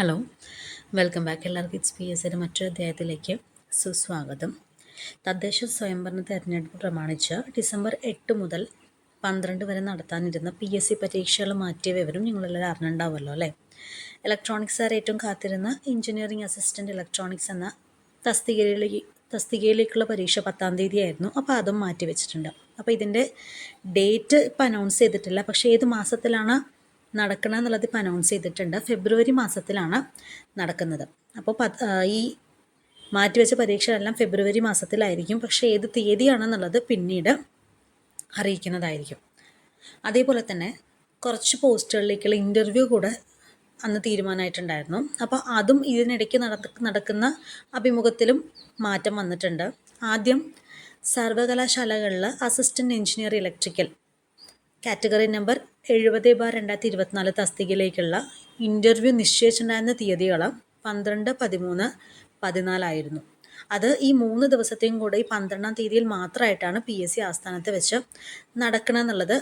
Hello, welcome back. എല്ലാവർക്കും it's P S സിയുടെ മറ്റൊരു അധ്യായത്തിലേക്ക് സുസ്വാഗതം. തദ്ദേശ സ്വയംഭരണ തെരഞ്ഞെടുപ്പ് പ്രമാണിച്ച് ഡിസംബർ 8 മുതൽ 12 വരെ നടത്താനിരുന്ന PSC പരീക്ഷകൾ മാറ്റിയ വിവരം നിങ്ങളെല്ലാവരും അറിഞ്ഞിട്ടുണ്ടാവുമല്ലോ അല്ലേ? ഇലക്ട്രോണിക്സുകാർ ഏറ്റവും കാത്തിരുന്ന എഞ്ചിനീയറിംഗ് അസിസ്റ്റൻറ്റ് ഇലക്ട്രോണിക്സ് എന്ന തസ്തികയിലേക്കുള്ള പരീക്ഷ 10-ാം തീയതി ആയിരുന്നു. അപ്പോൾ അതും മാറ്റി വെച്ചിട്ടുണ്ട്. അപ്പോൾ ഇതിൻ്റെ ഡേറ്റ് ഇപ്പം അനൗൺസ് ചെയ്തിട്ടില്ല. പക്ഷേ ഏത് മാസത്തിലാണ് നടക്കണം എന്നുള്ളത് ഇപ്പോൾ അനൗൺസ് ചെയ്തിട്ടുണ്ട്. ഫെബ്രുവരി മാസത്തിലാണ് നടക്കുന്നത്. അപ്പോൾ ഈ മാറ്റിവെച്ച പരീക്ഷകളെല്ലാം ഫെബ്രുവരി മാസത്തിലായിരിക്കും. പക്ഷേ ഏത് തീയതിയാണെന്നുള്ളത് പിന്നീട് അറിയിക്കുന്നതായിരിക്കും. അതേപോലെ തന്നെ കുറച്ച് പോസ്റ്റുകളിലേക്കുള്ള ഇൻ്റർവ്യൂ കൂടെ അന്ന് തീരുമാനമായിട്ടുണ്ടായിരുന്നു. അപ്പോൾ അതും ഇതിനിടയ്ക്ക് നടക്കുന്ന അഭിമുഖത്തിലും മാറ്റം വന്നിട്ടുണ്ട്. ആദ്യം സർവകലാശാലകളിൽ assistant engineer electrical category number 70/2024 തസ്തികയിലേക്കുള്ള ഇൻ്റർവ്യൂ നിശ്ചയിച്ചിട്ടുണ്ടായിരുന്ന തീയതികൾ 12, 13, 14 ആയിരുന്നു. അത് ഈ 3 ദിവസത്തെയും കൂടെ ഈ 12-ാം തീയതിയിൽ മാത്രമായിട്ടാണ് PSC ആസ്ഥാനത്ത് വെച്ച് നടക്കണമെന്നുള്ളത്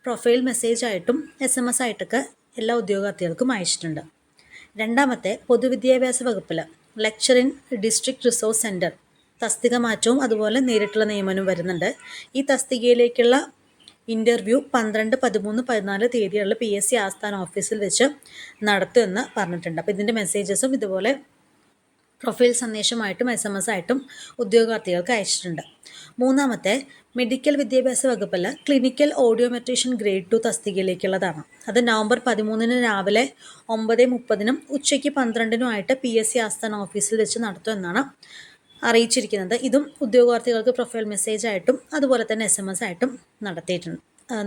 പ്രൊഫൈൽ മെസ്സേജായിട്ടും SMS ആയിട്ടൊക്കെ എല്ലാ ഉദ്യോഗാർത്ഥികൾക്കും അയച്ചിട്ടുണ്ട്. രണ്ടാമത്തെ, പൊതുവിദ്യാഭ്യാസ വകുപ്പിൽ lecture in district resource centre തസ്തിക മാറ്റവും അതുപോലെ നേരിട്ടുള്ള നിയമനവും വരുന്നുണ്ട്. ഈ തസ്തികയിലേക്കുള്ള ഇൻ്റർവ്യൂ 12, 13, 14 തീയതികളിൽ PSC ആസ്ഥാന ഓഫീസിൽ വെച്ച് നടത്തുമെന്ന് പറഞ്ഞിട്ടുണ്ട്. അപ്പോൾ ഇതിൻ്റെ മെസ്സേജസും ഇതുപോലെ പ്രൊഫൈൽ സന്ദേശമായിട്ടും SMS ആയിട്ടും ഉദ്യോഗാർത്ഥികൾക്ക് അയച്ചിട്ടുണ്ട്. മൂന്നാമത്തെ, മെഡിക്കൽ വിദ്യാഭ്യാസ വകുപ്പിൽ ക്ലിനിക്കൽ ഓഡിയോമെട്രീഷ്യൻ ഗ്രേഡ് 2 തസ്തികയിലേക്കുള്ളതാണ്. അത് നവംബർ 13 രാവിലെ 9:30 ഉച്ചയ്ക്ക് 12 PSC ആസ്ഥാന ഓഫീസിൽ വെച്ച് നടത്തുമെന്നാണ് അറിയിച്ചിരിക്കുന്നത്. ഇതും ഉദ്യോഗാർത്ഥികൾക്ക് പ്രൊഫൈൽ മെസ്സേജായിട്ടും അതുപോലെ തന്നെ SMS ആയിട്ടും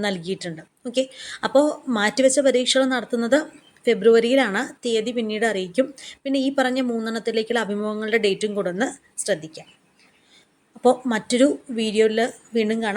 നൽകിയിട്ടുണ്ട്. ഓക്കെ, അപ്പോൾ മാറ്റിവെച്ച പരീക്ഷകൾ നടത്തുന്നത് ഫെബ്രുവരിയിലാണ്. തീയതി പിന്നീട് അറിയിക്കും. പിന്നെ ഈ പറഞ്ഞ 3 അഭിമുഖങ്ങളുടെ ഡേറ്റും കൂടെ ഒന്ന് ശ്രദ്ധിക്കാം. അപ്പോൾ മറ്റൊരു വീഡിയോയിൽ വീണ്ടും കാണാം.